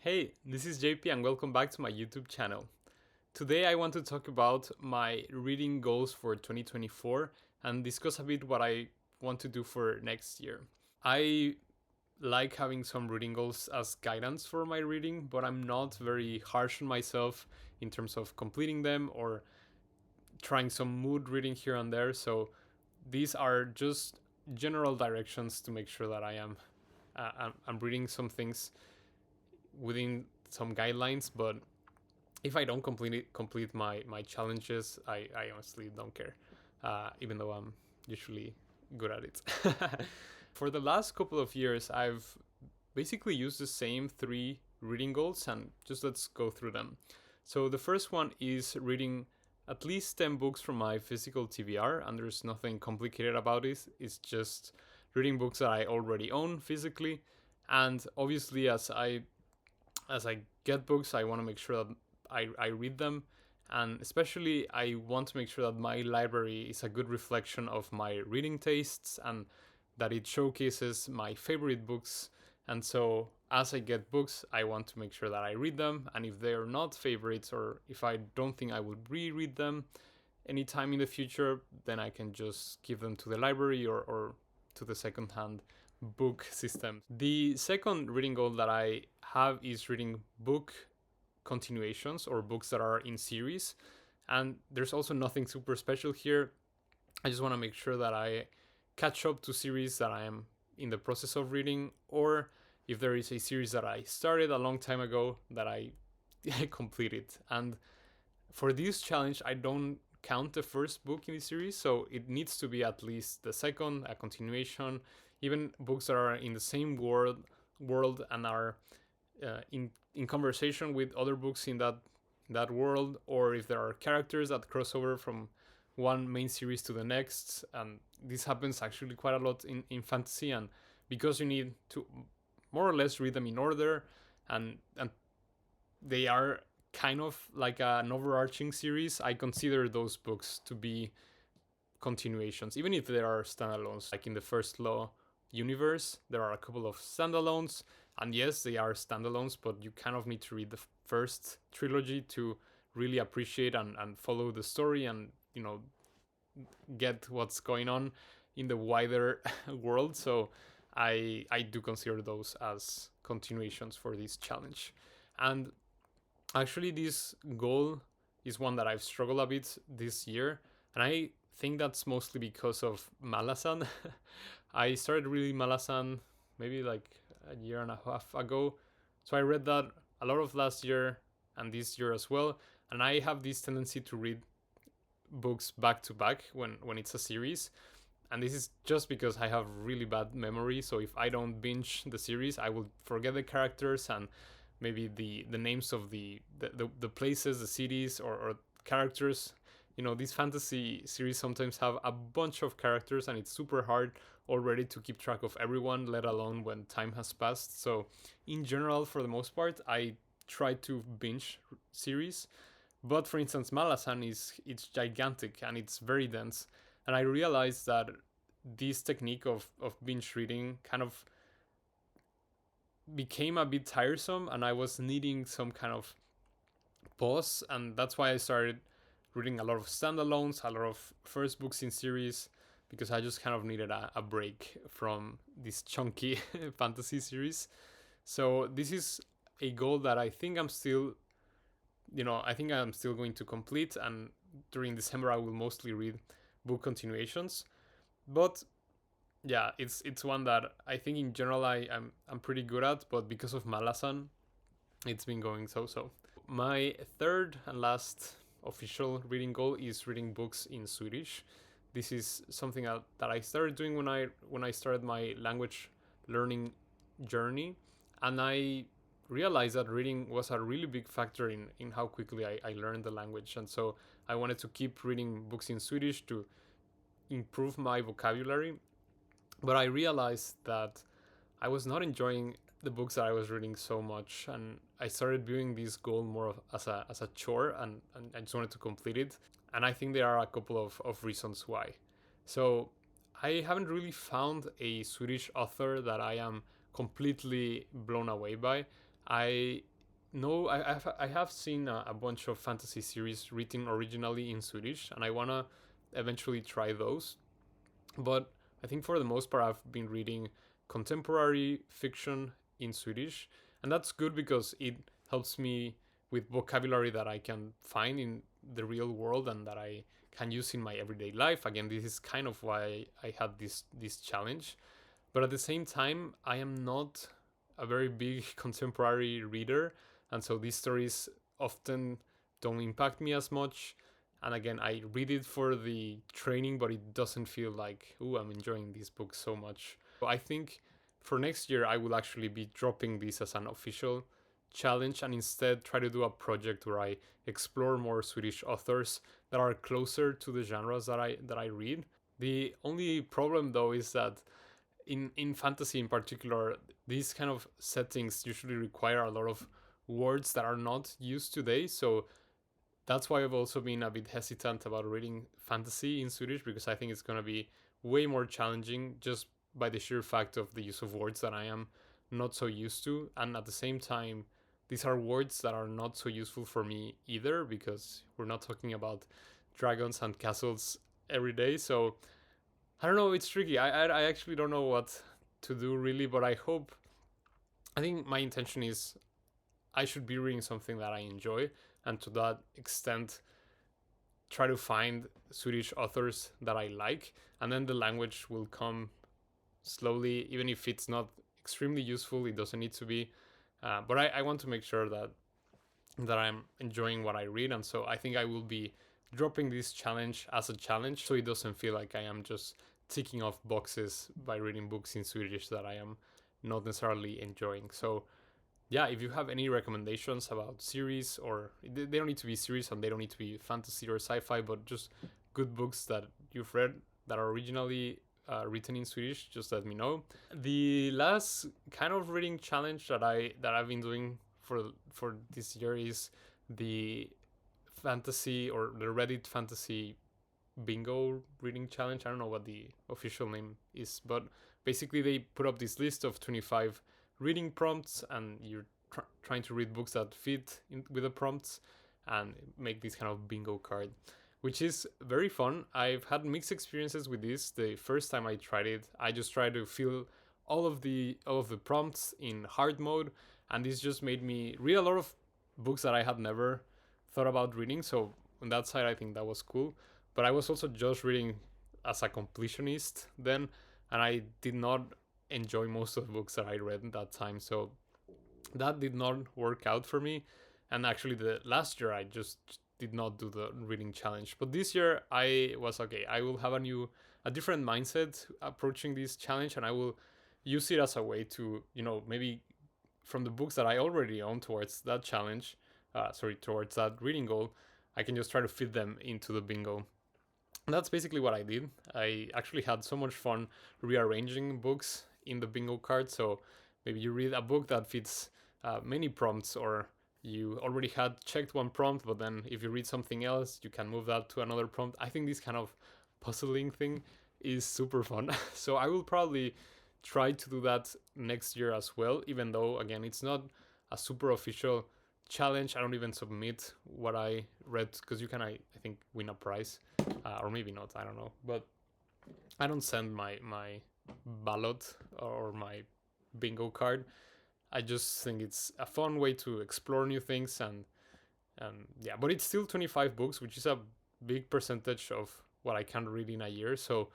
Hey, this is JP and welcome back to my YouTube channel. Today I want to talk about my reading goals for 2024 and discuss a bit what I want to do for next year. I like having some reading goals as guidance for my reading, but I'm not very harsh on myself in terms of completing them or trying some mood reading here and there. So these are just general directions to make sure that I'm reading some things within some guidelines, but if I don't complete my challenges, I honestly don't care, even though I'm usually good at it. For the last couple of years, I've basically used the same three reading goals, and just let's go through them. So the first one is reading at least 10 books from my physical TBR, and there's nothing complicated about it. It's just reading books that I already own physically, and obviously as I get books, I want to make sure that I read them. And especially, I want to make sure that my library is a good reflection of my reading tastes and that it showcases my favorite books. And so, as I get books, I want to make sure that I read them. And if they are not favorites, or if I don't think I will reread them anytime in the future, then I can just give them to the library or to the secondhand book system. The second reading goal that I have is reading book continuations or books that are in series. And there's also nothing super special here. I just want to make sure that I catch up to series that I am in the process of reading, or if there is a series that I started a long time ago that I completed. And for this challenge, I don't count the first book in the series, so it needs to be at least the second, a continuation. Even books that are in the same world and are in conversation with other books in that world, or if there are characters that cross over from one main series to the next. And this happens actually quite a lot in fantasy, and because you need to more or less read them in order, and they are kind of like an overarching series, I consider those books to be continuations, even if there are standalones. Like in the First Law universe, there are a couple of standalones, and yes, they are standalones, but you kind of need to read the first trilogy to really appreciate and follow the story and, get what's going on in the wider world. So I do consider those as continuations for this challenge. And actually, this goal is one that I've struggled a bit this year, and I think that's mostly because of Malasan. I started reading Malasan maybe like a year and a half ago, so I read that a lot of last year and this year as well. And I have this tendency to read books back to back when it's a series, and this is just because I have really bad memory. So if I don't binge the series, I will forget the characters and maybe the names of the places, the cities, or characters. These fantasy series sometimes have a bunch of characters, and it's super hard already to keep track of everyone, let alone when time has passed. So in general, for the most part, I try to binge series. But for instance, Malasan it's gigantic and it's very dense, and I realized that this technique of binge reading kind of became a bit tiresome, and I was needing some kind of pause, and that's why I started reading a lot of standalones, a lot of first books in series, because I just kind of needed a break from this chunky fantasy series. So this is a goal that I think I'm still going to complete, and during December I will mostly read book continuations. But yeah, it's one that I think in general I'm pretty good at, but because of Malasan, it's been going so. My third and last official reading goal is reading books in Swedish. This is something that I started doing when I started my language learning journey, and I realized that reading was a really big factor in how quickly I learned the language. And so I wanted to keep reading books in Swedish to improve my vocabulary. But I realized that I was not enjoying the books that I was reading so much, and I started viewing this goal more as a chore, and I just wanted to complete it. And I think there are a couple of reasons why. So I haven't really found a Swedish author that I am completely blown away by. I No, I have seen a bunch of fantasy series written originally in Swedish, and I wanna eventually try those. But I think for the most part, I've been reading contemporary fiction in Swedish, and that's good because it helps me with vocabulary that I can find in the real world and that I can use in my everyday life. Again, this is kind of why I had this challenge. But at the same time, I am not a very big contemporary reader, and so these stories often don't impact me as much. And again, I read it for the training, but it doesn't feel like, oh, I'm enjoying this book so much. So I think for next year, I will actually be dropping this as an official challenge and instead try to do a project where I explore more Swedish authors that are closer to the genres that I read. The only problem though is that in fantasy in particular, these kind of settings usually require a lot of words that are not used today. So that's why I've also been a bit hesitant about reading fantasy in Swedish, because I think it's going to be way more challenging just by the sheer fact of the use of words that I am not so used to. And at the same time, these are words that are not so useful for me either, because we're not talking about dragons and castles every day. So I don't know, it's tricky. I actually don't know what to do really, but I think my intention is I should be reading something that I enjoy, and to that extent, try to find Swedish authors that I like, and then the language will come slowly, even if it's not extremely useful. It doesn't need to be, but I want to make sure that I'm enjoying what I read, and so I think I will be dropping this challenge as a challenge, so it doesn't feel like I am just ticking off boxes by reading books in Swedish that I am not necessarily enjoying. So yeah, if you have any recommendations about series, or they don't need to be series and they don't need to be fantasy or sci-fi, but just good books that you've read that are originally written in Swedish, just let me know. The last kind of reading challenge that I've been doing for this year is the fantasy, or the Reddit fantasy bingo reading challenge. I don't know what the official name is, but basically they put up this list of 25 reading prompts, and you're trying to read books that fit with the prompts and make this kind of bingo card, which is very fun. I've had mixed experiences with this. The first time I tried it, I just tried to fill all of the prompts in hard mode, and this just made me read a lot of books that I had never thought about reading. So on that side, I think that was cool. But I was also just reading as a completionist then, and I did not enjoy most of the books that I read at that time. So that did not work out for me. And actually, the last year I just did not do the reading challenge. But this year I was okay. I will have a different mindset approaching this challenge, and I will use it as a way to, maybe from the books that I already own towards that challenge, towards that reading goal, I can just try to fit them into the bingo. And that's basically what I did. I actually had so much fun rearranging books in the bingo card. So maybe you read a book that fits many prompts, or you already had checked one prompt, but then if you read something else, you can move that to another prompt. I think this kind of puzzling thing is super fun. So I will probably try to do that next year as well, even though, again, it's not a super official challenge. I don't even submit what I read, because you can, I think, win a prize, or maybe not, I don't know. But I don't send my ballot or my bingo card. I just think it's a fun way to explore new things, and yeah, but it's still 25 books, which is a big percentage of what I can read in a year. So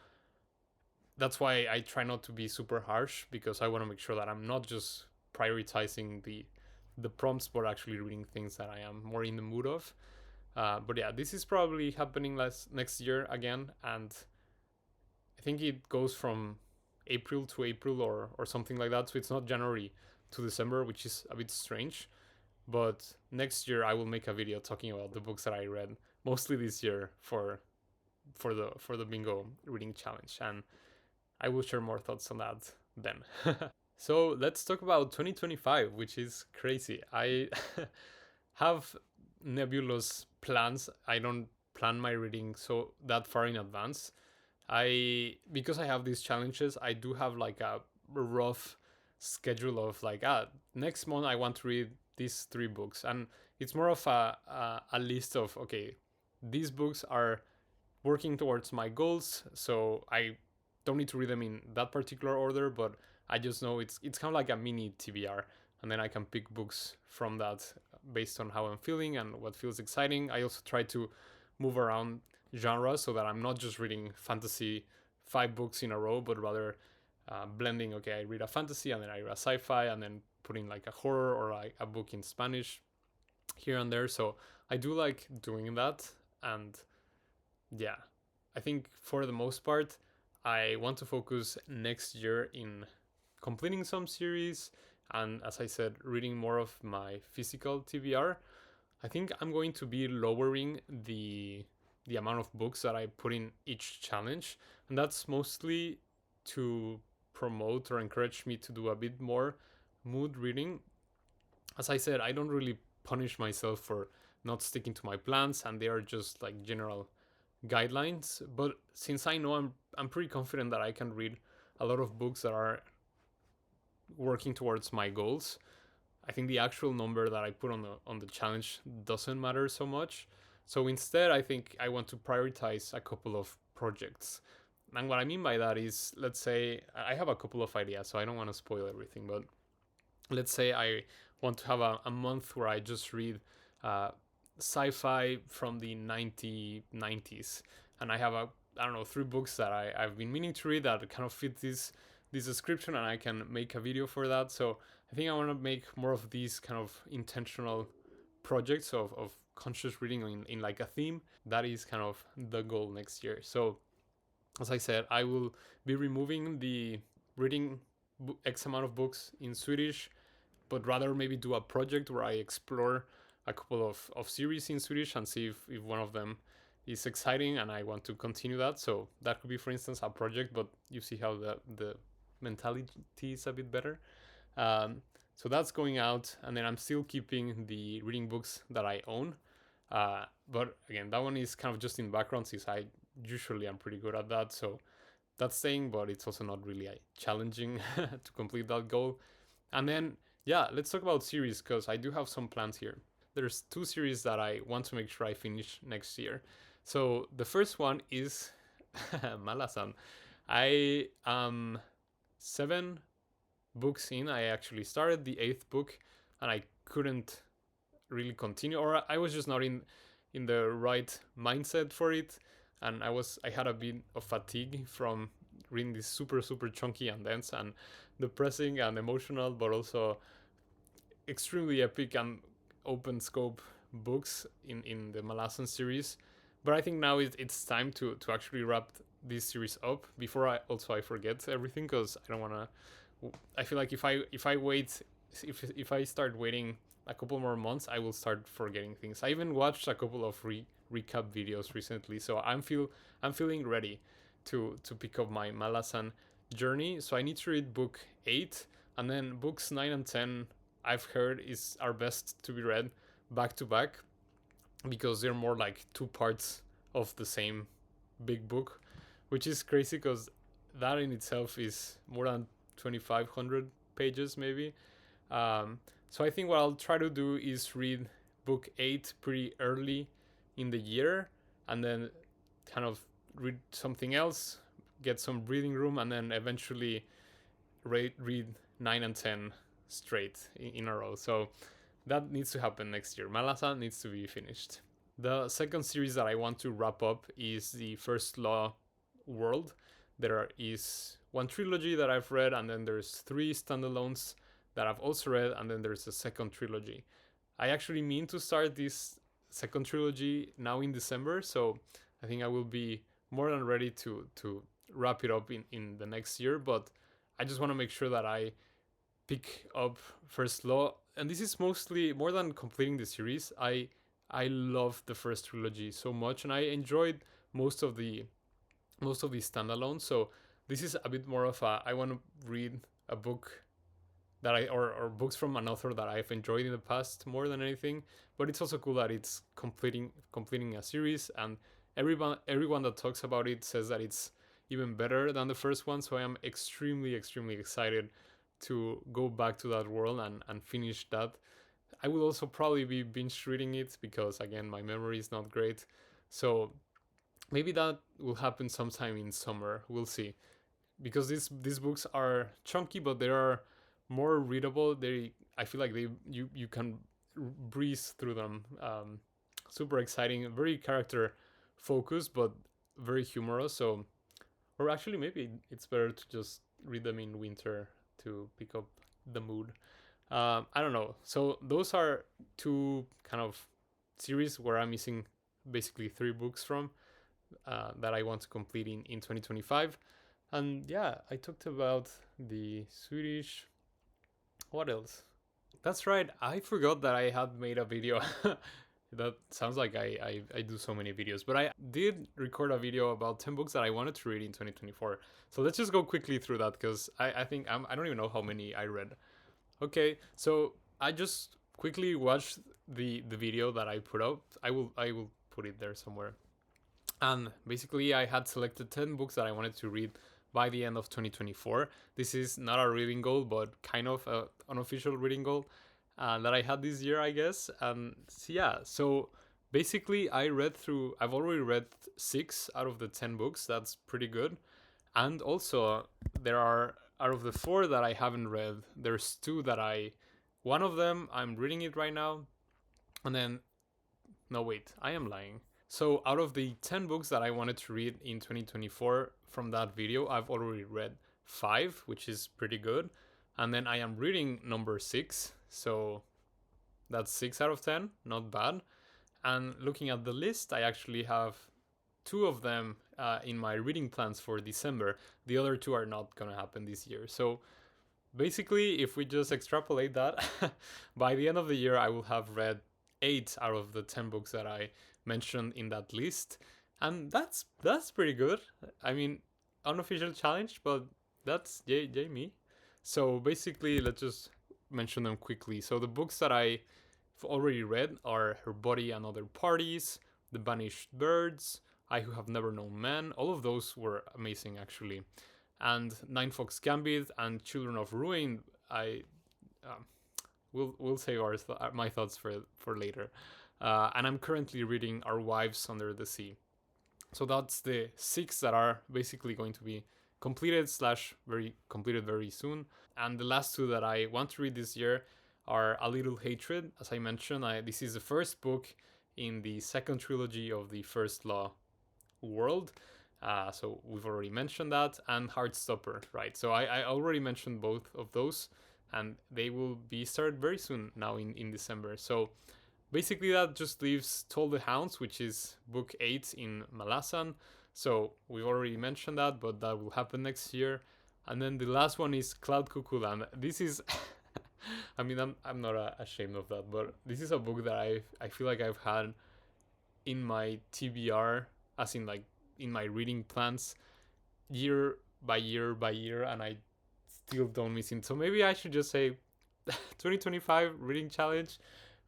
that's why I try not to be super harsh, because I want to make sure that I'm not just prioritizing the prompts, but actually reading things that I am more in the mood of. But yeah, this is probably happening next year again, and I think it goes from April to April, or something like that. So it's not January to December, which is a bit strange. But next year I will make a video talking about the books that I read mostly this year for the bingo reading challenge, and I will share more thoughts on that then. So let's talk about 2025, which is crazy. I have nebulous plans. I don't plan my reading so that far in advance. Because I have these challenges, I do have like a rough schedule of like, next month I want to read these three books, and it's more of a list of, okay, these books are working towards my goals, so I don't need to read them in that particular order, but I just know it's kind of like a mini TBR, and then I can pick books from that based on how I'm feeling and what feels exciting. I also try to move around genres so that I'm not just reading fantasy 5 books in a row, but rather blending. Okay, I read a fantasy and then I read a sci-fi, and then putting like a horror or like a book in Spanish here and there. So I do like doing that, and yeah, I think for the most part, I want to focus next year in completing some series, and as I said, reading more of my physical TBR. I think I'm going to be lowering the amount of books that I put in each challenge, and that's mostly to promote or encourage me to do a bit more mood reading. As I said, I don't really punish myself for not sticking to my plans, and they are just like general guidelines. But since I know I'm pretty confident that I can read a lot of books that are working towards my goals, I think the actual number that I put on the challenge doesn't matter so much. So instead, I think I want to prioritize a couple of projects. And what I mean by that is, let's say I have a couple of ideas, so I don't want to spoil everything, but let's say I want to have a month where I just read sci-fi from the 1990s, and I have I don't know, 3 books that I've been meaning to read that kind of fit this description, and I can make a video for that. So I think I want to make more of these kind of intentional projects of conscious reading in like a theme. That is kind of the goal next year. So as I said, I will be removing the reading X amount of books in Swedish, but rather maybe do a project where I explore a couple of series in Swedish and see if one of them is exciting and I want to continue that. So that could be, for instance, a project, but you see how the mentality is a bit better. So that's going out, and then I'm still keeping the reading books that I own. But again, that one is kind of just in the background since I usually am pretty good at that. So that's staying, but it's also not really challenging to complete that goal. And then, yeah, let's talk about series, because I do have some plans here. There's 2 series that I want to make sure I finish next year. So the first one is Malasan. I am 7 books in. I actually started the 8th book and I couldn't really continue, or I was just not in the right mindset for it, and I had a bit of fatigue from reading this super chunky and dense and depressing and emotional, but also extremely epic and open scope books in the Malasan series. But I think now it's time to actually wrap this series up before I forget everything, because I don't want to. I feel like if I wait, if I start waiting a couple more months, I will start forgetting things. I even watched a couple of recap videos recently, so I'm feeling ready to pick up my Malasan journey. So I need to read book 8, and then books 9 and 10 I've heard are best to be read back to back, because they're more like 2 parts of the same big book, which is crazy because that in itself is more than 2,500 pages maybe. So I think what I'll try to do is read book 8 pretty early in the year, and then kind of read something else, get some breathing room, and then eventually read 9 and 10 straight in a row. So that needs to happen next year. Malasa needs to be finished. The second series that I want to wrap up is the First Law world. There is 1 trilogy that I've read, and then there's 3 standalones that I've also read, and then there's a second trilogy. I actually mean to start this second trilogy now in December, so I think I will be more than ready to wrap it up in the next year, but I just want to make sure that I pick up First Law. And this is mostly more than completing the series. I love the first trilogy so much, and I enjoyed most of the standalones. So this is a bit more of I want to read a book that or books from an author that I've enjoyed in the past more than anything. But it's also cool that it's completing a series, and everyone that talks about it says that it's even better than the first one. So I am extremely excited to go back to that world and finish that. I will also probably be binge reading it because again my memory is not great. So maybe that will happen sometime in summer. We'll see. Because these books are chunky, but they are more readable. They I feel like you can breeze through them. Super exciting, very character focused, but very humorous. So, or actually, maybe it's better to just read them in winter to pick up the mood. I don't know. So those are two kind of series where I'm missing basically three books from that I want to complete in 2025. And yeah, I talked about the Swedish. What else? That's right. I forgot that I had made a video. That sounds like I do so many videos, but I did record a video about 10 books that I wanted to read in 2024. So let's just go quickly through that because I think I don't even know how many I read. Okay, so I just quickly watched the video that I put out. I will put it there somewhere. And basically, I had selected 10 books that I wanted to read by the end of 2024. This is not a reading goal, but kind of an unofficial reading goal that I had this year, I guess. And yeah, so basically, I've already read 6 out of the 10 books. That's pretty good. And also, there are, out of the 4 that I haven't read, there's 2 that one of them, I'm reading it right now. And then, no, wait, I am lying. So out of the 10 books that I wanted to read in 2024 from that video, I've already read 5, which is pretty good. And then I am reading number 6. So that's 6 out of 10, not bad. And looking at the list, I actually have 2 of them in my reading plans for December. The other 2 are not going to happen this year. So basically, if we just extrapolate that, by the end of the year, I will have read 8 out of the 10 books that I mentioned in that list, and that's pretty good. I mean, unofficial challenge, but that's yay me. So basically, let's just mention them quickly. So the books that I've already read are Her Body and Other Parties, The Banished Birds, I Who Have Never Known Men. All of those were amazing, actually. And Nine Fox Gambit and Children of Ruin. We'll save my thoughts for later. And I'm currently reading Our Wives Under the Sea. So that's the 6 that are basically going to be completed very soon. And the last 2 that I want to read this year are A Little Hatred. As I mentioned, this is the first book in the second trilogy of the First Law world. So we've already mentioned that, and Heartstopper, right? So I already mentioned both of those, and they will be started very soon now in December. So basically that just leaves Toll the Hounds, which is book 8 in Malasan. So we've already mentioned that, but that will happen next year. And then the last one is Cloud Cuckoo Land. This is I mean, I'm not ashamed of that, but this is a book that I feel like I've had in my TBR, as in like in my reading plans, year by year by year, and I still don't miss it. So maybe I should just say 2025 reading challenge,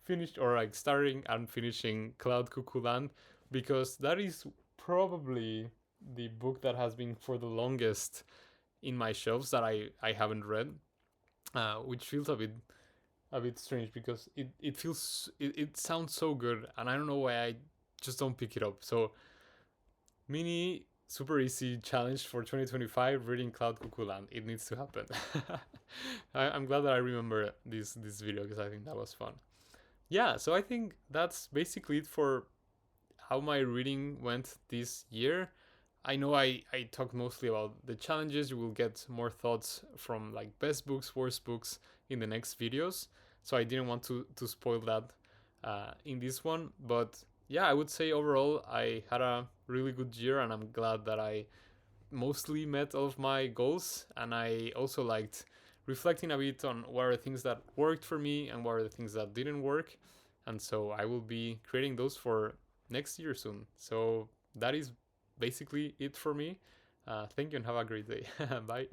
finished, or like starting and finishing Cloud Cuckoo Land, because that is probably the book that has been for the longest in my shelves that I haven't read, which feels a bit strange because it sounds so good, and I don't know why I just don't pick it up. So mini super easy challenge for 2025, reading Cloud Cuckoo Land. It needs to happen. I'm glad that I remember this video because I think that was fun. Yeah, so I think that's basically it for how my reading went this year. I know I talked mostly about the challenges. You will get more thoughts from like best books, worst books in the next videos. So I didn't want to spoil that in this one. But yeah, I would say overall I had a really good year, and I'm glad that I mostly met all of my goals. And I also liked reflecting a bit on what are the things that worked for me and what are the things that didn't work. And so I will be creating those for next year soon. So that is basically it for me. Thank you and have a great day. Bye.